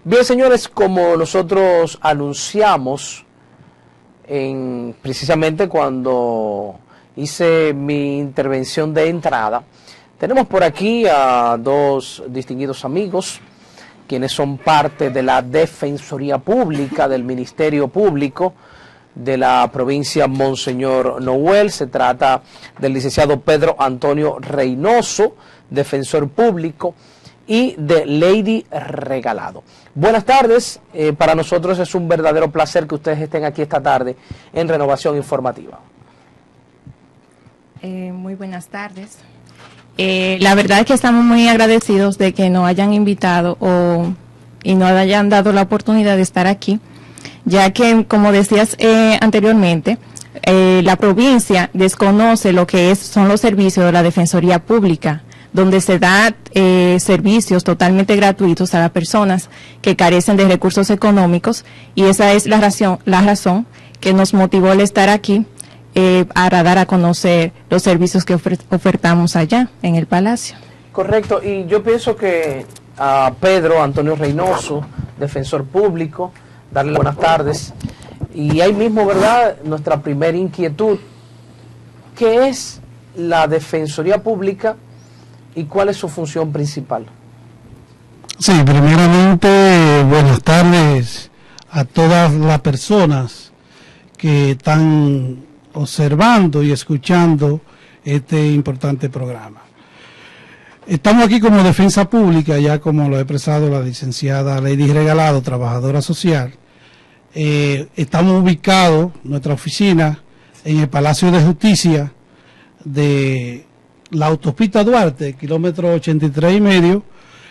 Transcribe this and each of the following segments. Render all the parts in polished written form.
Bien, señores, como nosotros anunciamos precisamente cuando hice mi intervención de entrada, tenemos por aquí a dos distinguidos amigos, quienes son parte de la Defensoría Pública del Ministerio Público de la provincia Monseñor Noel. Se trata del licenciado Pedro Antonio Reynoso, defensor público, y de Lady Regalado. Buenas tardes, para nosotros es un verdadero placer que ustedes estén aquí esta tarde en Renovación Informativa. Muy buenas tardes. La verdad es que estamos muy agradecidos de que nos hayan invitado y nos hayan dado la oportunidad de estar aquí, ya que, como decías anteriormente, la provincia desconoce lo que son los servicios de la Defensoría Pública, donde se da servicios totalmente gratuitos a las personas que carecen de recursos económicos, y esa es la razón que nos motivó el estar aquí, para dar a conocer los servicios que ofertamos allá en el Palacio. Correcto, y yo pienso que a Pedro Antonio Reynoso, defensor público, darle buenas tardes, y ahí mismo, ¿verdad?, nuestra primera inquietud: ¿qué es la Defensoría Pública y cuál es su función principal? Sí, primeramente, buenas tardes a todas las personas que están observando y escuchando este importante programa. Estamos aquí como Defensa Pública, ya como lo ha expresado la licenciada Lady Regalado, trabajadora social. Estamos ubicados, nuestra oficina, en el Palacio de Justicia de la autopista Duarte, kilómetro 83,5,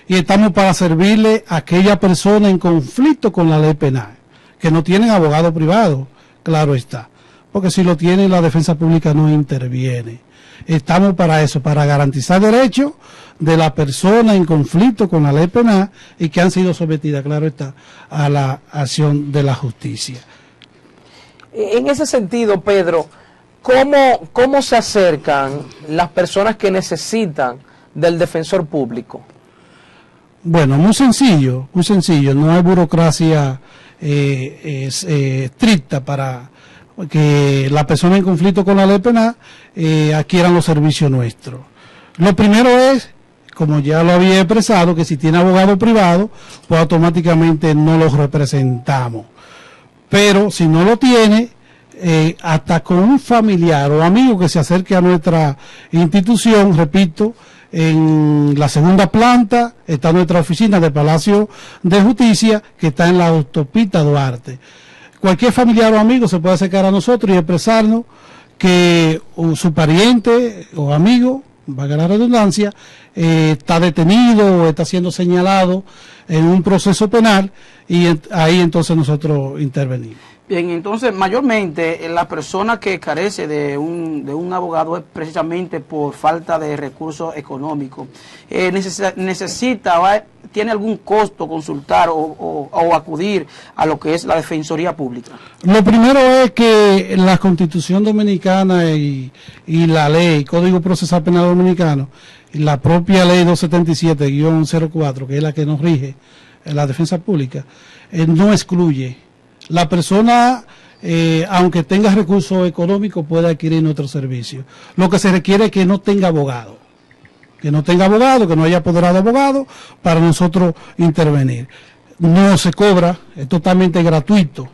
y estamos para servirle a aquella persona en conflicto con la ley penal, que no tienen abogado privado, claro está, porque si lo tiene, la defensa pública no interviene. Estamos para eso, para garantizar derechos de la persona en conflicto con la ley penal y que han sido sometidas, claro está, a la acción de la justicia. En ese sentido, Pedro, ¿cómo se acercan las personas que necesitan del defensor público? Bueno, muy sencillo, no hay burocracia estricta para que la persona en conflicto con la ley penal adquieran los servicios nuestros. Lo primero es, como ya lo había expresado, que si tiene abogado privado, pues automáticamente no lo representamos. Pero si no lo tiene, hasta con un familiar o amigo que se acerque a nuestra institución, repito, en la segunda planta está nuestra oficina del Palacio de Justicia, que está en la autopista Duarte. Cualquier familiar o amigo se puede acercar a nosotros y expresarnos que su pariente o amigo, valga la redundancia, está detenido o está siendo señalado en un proceso penal, y ahí entonces nosotros intervenimos. Bien, entonces mayormente la persona que carece de un abogado es precisamente por falta de recursos económicos. ¿Tiene algún costo consultar o acudir a lo que es la Defensoría Pública? Lo primero es que la Constitución Dominicana y la ley, Código Procesal Penal Dominicano, y la propia ley 277-04, que es la que nos rige en la defensa pública, no excluye. La persona, aunque tenga recursos económicos, puede adquirir nuestro servicio. Lo que se requiere es que no tenga abogado. Que no haya apoderado abogado para nosotros intervenir. No se cobra, es totalmente gratuito.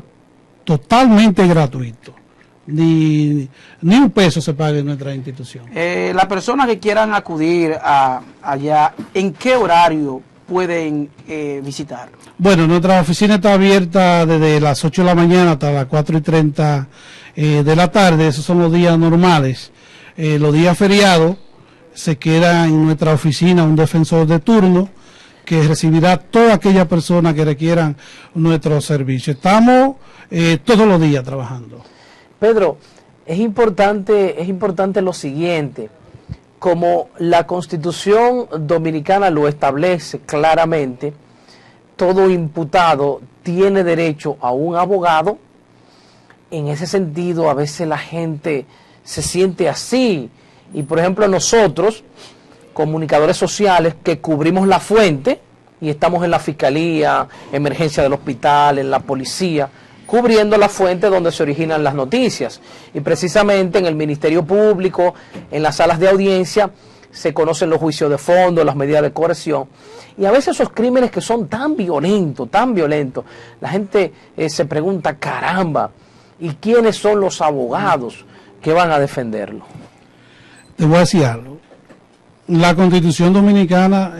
Ni un peso se paga en nuestra institución. Las personas que quieran acudir allá, ¿en qué horario pueden visitar? Bueno, nuestra oficina está abierta desde las 8 de la mañana hasta las 4:30 de la tarde. Esos son los días normales. Los días feriados se queda en nuestra oficina un defensor de turno que recibirá a toda aquella persona que requieran nuestro servicio. Estamos todos los días trabajando. Pedro, es importante lo siguiente: como la Constitución Dominicana lo establece claramente, todo imputado tiene derecho a un abogado. En ese sentido, a veces la gente se siente así, y por ejemplo nosotros, comunicadores sociales que cubrimos la fuente, y estamos en la fiscalía, emergencia del hospital, en la policía, cubriendo la fuente donde se originan las noticias. Y precisamente en el Ministerio Público, en las salas de audiencia, se conocen los juicios de fondo, las medidas de coerción. Y a veces esos crímenes que son tan violentos, la gente se pregunta, caramba, ¿y quiénes son los abogados que van a defenderlo? Te voy a decir algo. La Constitución Dominicana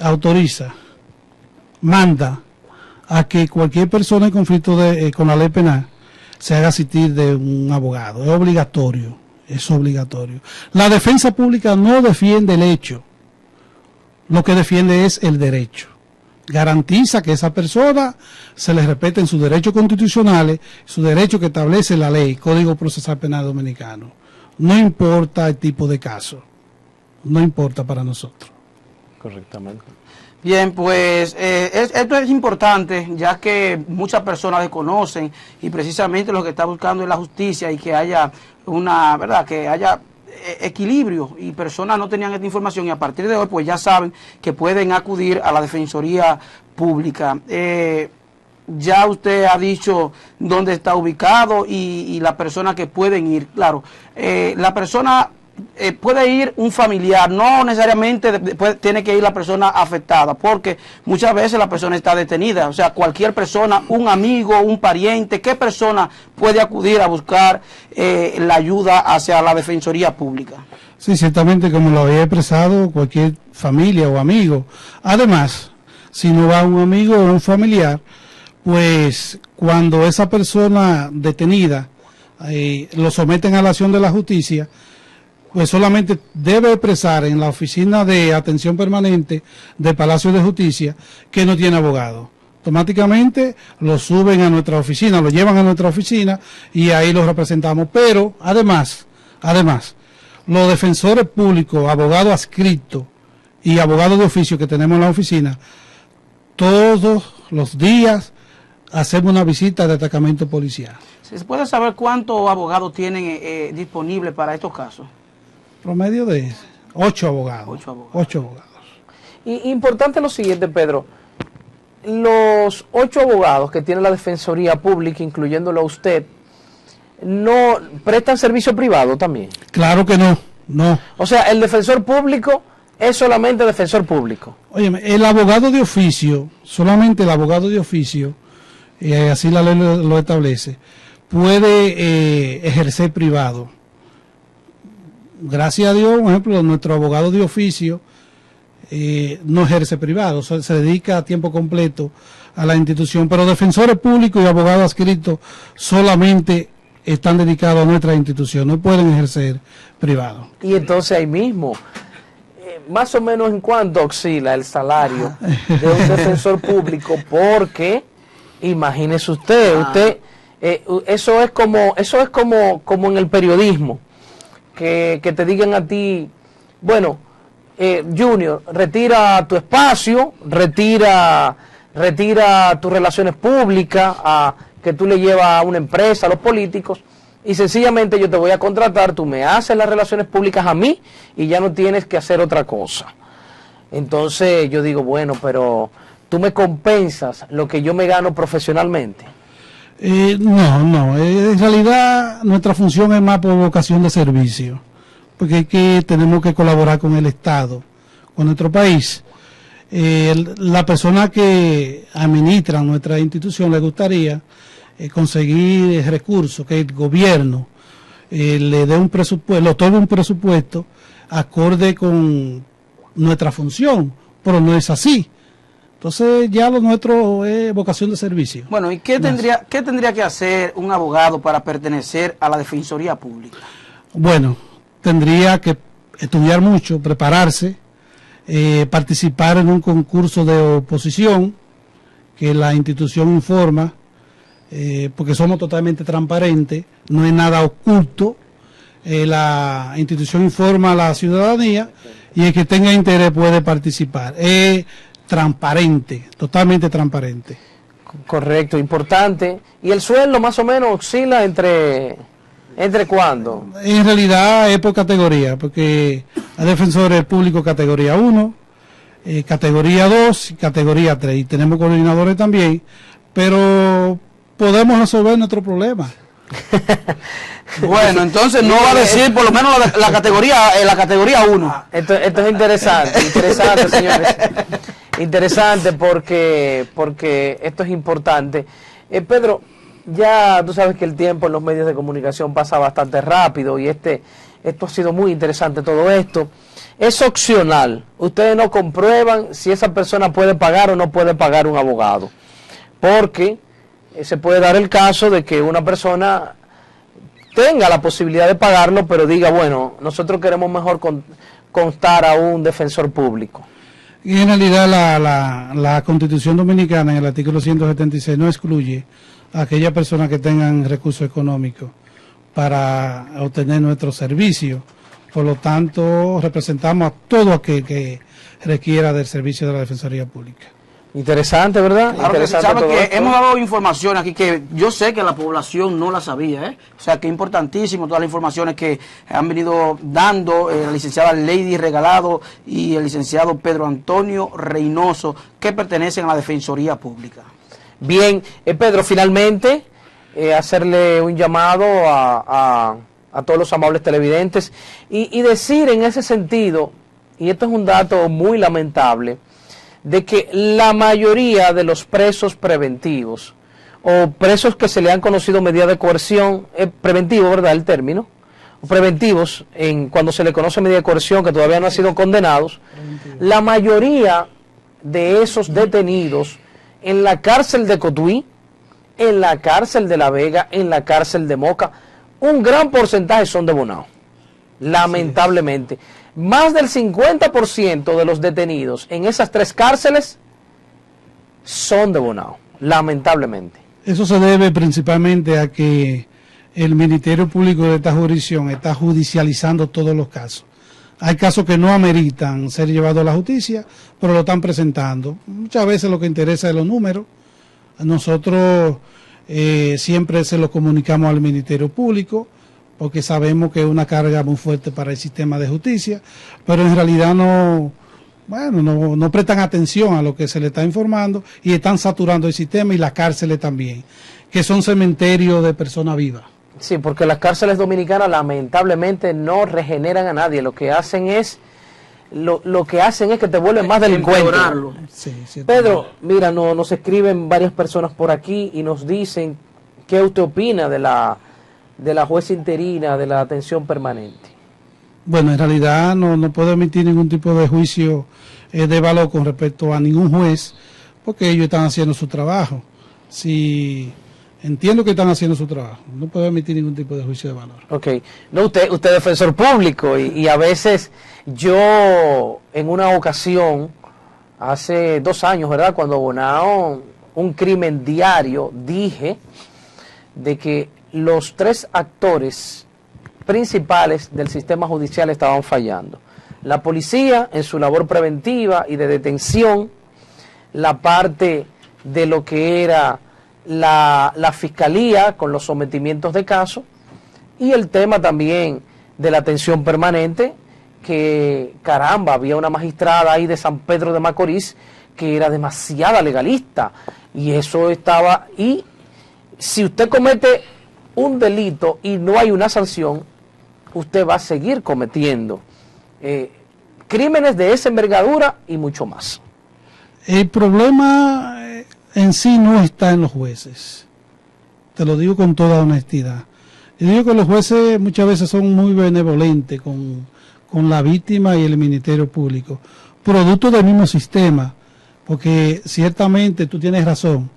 autoriza, manda a que cualquier persona en conflicto con la ley penal se haga asistir de un abogado. Es obligatorio, es obligatorio. La defensa pública no defiende el hecho, lo que defiende es el derecho. Garantiza que esa persona se le respeten sus derechos constitucionales, sus derechos que establece la ley, Código Procesal Penal Dominicano. No importa el tipo de caso, no importa para nosotros. Correctamente. Bien, pues esto es importante, ya que muchas personas desconocen y precisamente lo que está buscando es la justicia y que haya que haya equilibrio, y personas no tenían esta información y a partir de hoy pues ya saben que pueden acudir a la Defensoría Pública. Ya usted ha dicho dónde está ubicado y la persona que pueden ir. Claro, la persona puede ir un familiar, no necesariamente tiene que ir la persona afectada, porque muchas veces la persona está detenida. O sea, cualquier persona, un amigo, un pariente, ¿qué persona puede acudir a buscar la ayuda hacia la Defensoría Pública? Sí, ciertamente, como lo había expresado, cualquier familia o amigo. Además, si no va un amigo o un familiar, pues cuando esa persona detenida lo someten a la acción de la justicia, pues solamente debe expresar en la oficina de atención permanente del Palacio de Justicia que no tiene abogado. Automáticamente lo suben a nuestra oficina, lo llevan a nuestra oficina y ahí lo representamos. Pero además, los defensores públicos, abogados adscritos y abogados de oficio que tenemos en la oficina, todos los días hacemos una visita de atacamiento policial. ¿Se puede saber cuántos abogados tienen disponibles para estos casos? Promedio de 8 abogados. 8 abogados. Y importante lo siguiente, Pedro. Los 8 abogados que tiene la Defensoría Pública, incluyéndolo a usted, ¿no prestan servicio privado también? Claro que no, no. O sea, el defensor público es solamente defensor público. Óyeme, el abogado de oficio, solamente el abogado de oficio, así la ley lo establece, puede ejercer privado. Gracias a Dios, por ejemplo, nuestro abogado de oficio no ejerce privado, se dedica a tiempo completo a la institución, pero defensores públicos y abogados adscritos solamente están dedicados a nuestra institución, no pueden ejercer privado. Y entonces ahí mismo, más o menos en cuánto oscila el salario de un defensor público, porque imagínese usted, eso es como en el periodismo. Que te digan a ti, bueno, Junior, retira tu espacio, retira tus relaciones públicas, que tú le llevas a una empresa, a los políticos, y sencillamente yo te voy a contratar, tú me haces las relaciones públicas a mí y ya no tienes que hacer otra cosa. Entonces yo digo, bueno, pero tú me compensas lo que yo me gano profesionalmente. No, en realidad nuestra función es más por vocación de servicio, porque tenemos que colaborar con el Estado, con nuestro país. La persona que administra nuestra institución le gustaría conseguir recursos, que el gobierno le dé un presupuesto, le otorgue un presupuesto acorde con nuestra función, pero no es así. Entonces ya lo nuestro es vocación de servicio. Bueno, ¿y qué tendría que hacer un abogado para pertenecer a la Defensoría Pública? Bueno, tendría que estudiar mucho, prepararse, participar en un concurso de oposición que la institución informa, porque somos totalmente transparentes, no es nada oculto. La institución informa a la ciudadanía y el que tenga interés puede participar. Transparente, totalmente transparente. Correcto, importante. ¿Y el sueldo más o menos oscila entre cuándo? En realidad es por categoría, porque hay defensores públicos categoría 1, categoría 2 y categoría 3, y tenemos coordinadores también, pero podemos resolver nuestro problema. Bueno, entonces no va a decir por lo menos la categoría 1. Esto es interesante, señores. Interesante porque esto es importante. Pedro, ya tú sabes que el tiempo en los medios de comunicación pasa bastante rápido y esto ha sido muy interesante todo esto. Es opcional. Ustedes no comprueban si esa persona puede pagar o no puede pagar un abogado. Porque se puede dar el caso de que una persona tenga la posibilidad de pagarlo, pero diga, bueno, nosotros queremos mejor constar a un defensor público. Y en realidad la Constitución Dominicana en el artículo 176 no excluye a aquellas personas que tengan recursos económicos para obtener nuestro servicio. Por lo tanto, representamos a todo aquel que requiera del servicio de la Defensoría Pública. Interesante, ¿verdad? Claro, Interesante que, todo que esto. hemos dado información aquí que yo sé que la población no la sabía, ¿eh? O sea que es importantísimo todas las informaciones que han venido dando la licenciada Lady Regalado y el licenciado Pedro Antonio Reynoso, que pertenecen a la Defensoría Pública. Bien, Pedro, finalmente hacerle un llamado a todos los amables televidentes y decir en ese sentido, y esto es un dato muy lamentable, de que la mayoría de los presos preventivos o presos que se le han conocido medidas de coerción, preventivo, ¿verdad? El término, preventivos, cuando se le conoce medida de coerción que todavía no han sido condenados, la mayoría de esos detenidos en la cárcel de Cotuí, en la cárcel de La Vega, en la cárcel de Moca, un gran porcentaje son de Bonao, lamentablemente. Más del 50% de los detenidos en esas tres cárceles son de Bonao, lamentablemente. Eso se debe principalmente a que el Ministerio Público de esta jurisdicción está judicializando todos los casos. Hay casos que no ameritan ser llevados a la justicia, pero lo están presentando. Muchas veces lo que interesa es los números. Nosotros siempre se lo comunicamos al Ministerio Público, porque sabemos que es una carga muy fuerte para el sistema de justicia, pero en realidad no prestan atención a lo que se le está informando y están saturando el sistema y las cárceles también, que son cementerios de personas vivas. Sí, porque las cárceles dominicanas lamentablemente no regeneran a nadie, lo que hacen es que te vuelven más delincuente. Sí, Pedro, mira, nos escriben varias personas por aquí y nos dicen qué usted opina de la jueza interina de la atención permanente. Bueno, en realidad no puedo emitir ningún tipo de juicio de valor con respecto a ningún juez, porque ellos están haciendo su trabajo. Si entiendo que están haciendo su trabajo, no puedo emitir ningún tipo de juicio de valor. Ok, no, usted es defensor público y a veces yo en una ocasión, hace 2 años, ¿verdad?, cuando Bonao, un crimen diario, dije de que los 3 actores principales del sistema judicial estaban fallando. La policía en su labor preventiva y de detención, la parte de lo que era la fiscalía con los sometimientos de caso y el tema también de la atención permanente, que caramba, había una magistrada ahí de San Pedro de Macorís que era demasiada legalista y eso estaba, y si usted comete un delito y no hay una sanción, usted va a seguir cometiendo crímenes de esa envergadura y mucho más. El problema en sí no está en los jueces, te lo digo con toda honestidad. Yo digo que los jueces muchas veces son muy benevolentes con la víctima y el Ministerio Público, producto del mismo sistema, porque ciertamente tú tienes razón,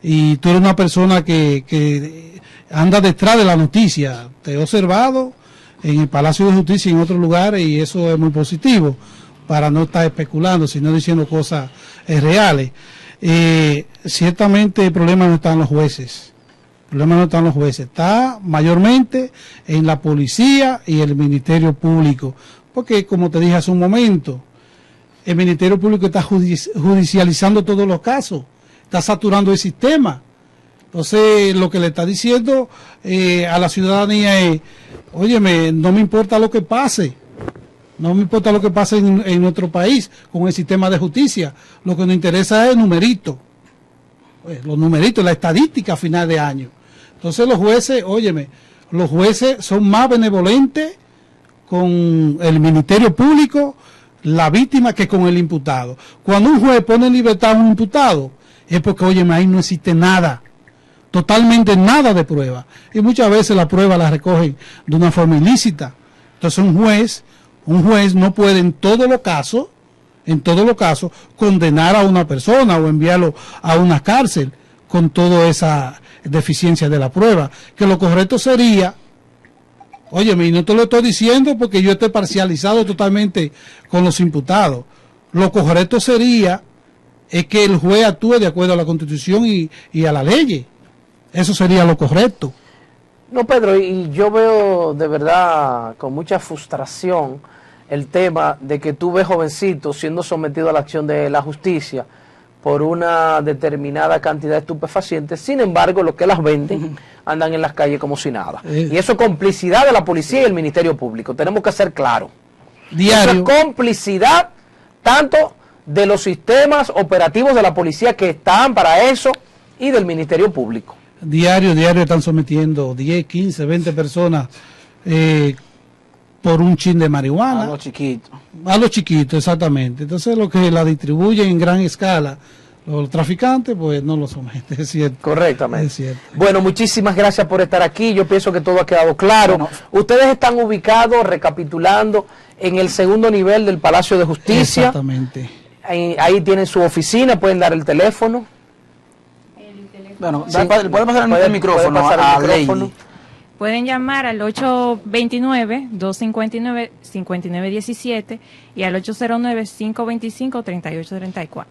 y tú eres una persona que anda detrás de la noticia. Te he observado en el Palacio de Justicia y en otros lugares, y eso es muy positivo, para no estar especulando, sino diciendo cosas reales. Ciertamente el problema no está en los jueces. El problema no está en los jueces, está mayormente en la policía y el Ministerio Público, porque como te dije hace un momento, el Ministerio Público está judicializando todos los casos, está saturando el sistema. Entonces lo que le está diciendo a la ciudadanía es, óyeme, no me importa lo que pase, No me importa lo que pase en nuestro país con el sistema de justicia. Lo que nos interesa es el numerito. Los numeritos, la estadística a final de año. Entonces los jueces, óyeme, los jueces son más benevolentes con el Ministerio Público, la víctima, que con el imputado. Cuando un juez pone en libertad a un imputado, es porque, óyeme, ahí no existe nada, totalmente nada de prueba. Y muchas veces la prueba la recogen de una forma ilícita. Entonces un juez no puede en todos los casos, condenar a una persona o enviarlo a una cárcel con toda esa deficiencia de la prueba. Que lo correcto sería, óyeme, y no te lo estoy diciendo porque yo esté parcializado totalmente con los imputados. Lo correcto sería es que el juez actúe de acuerdo a la Constitución y a la ley. Eso sería lo correcto. No, Pedro, y yo veo de verdad con mucha frustración el tema de que tú ves jovencitos siendo sometidos a la acción de la justicia por una determinada cantidad de estupefacientes. Sin embargo, los que las venden andan en las calles como si nada. Y eso es complicidad de la policía y el Ministerio Público. Tenemos que ser claros. Eso es complicidad tanto de los sistemas operativos de la policía que están para eso y del Ministerio Público. Diario están sometiendo 10, 15, 20 personas por un chin de marihuana. A los chiquitos. A los chiquitos, exactamente. Entonces lo que la distribuyen en gran escala, los traficantes, pues no lo someten, es cierto. Correctamente. Es cierto. Bueno, muchísimas gracias por estar aquí. Yo pienso que todo ha quedado claro. Bueno, ustedes están ubicados, recapitulando, en el segundo nivel del Palacio de Justicia. Exactamente. Ahí tienen su oficina, pueden dar el teléfono. Bueno, sí, puede pasar el micrófono a Lady. Pueden llamar al 829-259-5917 y al 809-525-3834.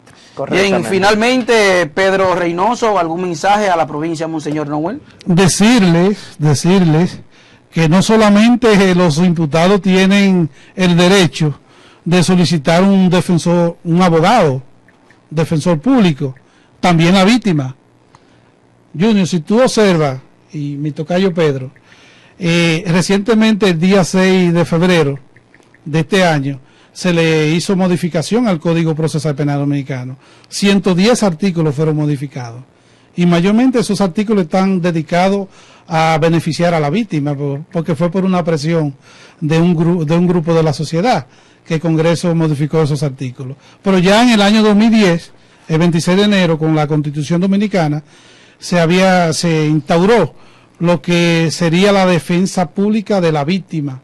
Bien, finalmente, Pedro Reynoso, ¿algún mensaje a la provincia, Monseñor Noel? Decirles que no solamente los imputados tienen el derecho de solicitar un defensor, un abogado, defensor público, también la víctima. Junior, si tú observas, y mi tocayo Pedro, recientemente el día 6 de febrero de este año se le hizo modificación al Código Procesal Penal Dominicano. 110 artículos fueron modificados y mayormente esos artículos están dedicados a beneficiar a la víctima, porque fue por una presión de un grupo de la sociedad que el Congreso modificó esos artículos. Pero ya en el año 2010, el 26 de enero, con la Constitución Dominicana, se instauró lo que sería la defensa pública de la víctima.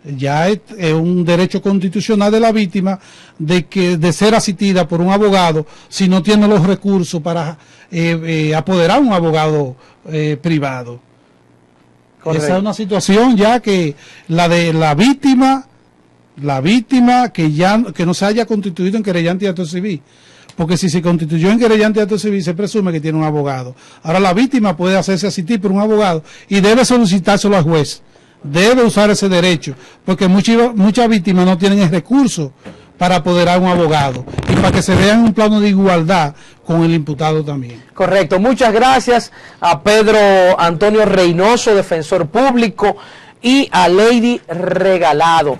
Ya es un derecho constitucional de la víctima de ser asistida por un abogado si no tiene los recursos para apoderar a un abogado privado. Correcto. Esa es una situación ya que la de la víctima que no se haya constituido en querellante de acto civil. Porque si se constituyó en querellante de acto civil, se presume que tiene un abogado. Ahora la víctima puede hacerse asistir por un abogado y debe solicitárselo al juez. Debe usar ese derecho, porque muchas víctimas no tienen el recurso para apoderar a un abogado y para que se vean en un plano de igualdad con el imputado también. Correcto. Muchas gracias a Pedro Antonio Reynoso, defensor público, y a Lady Regalado.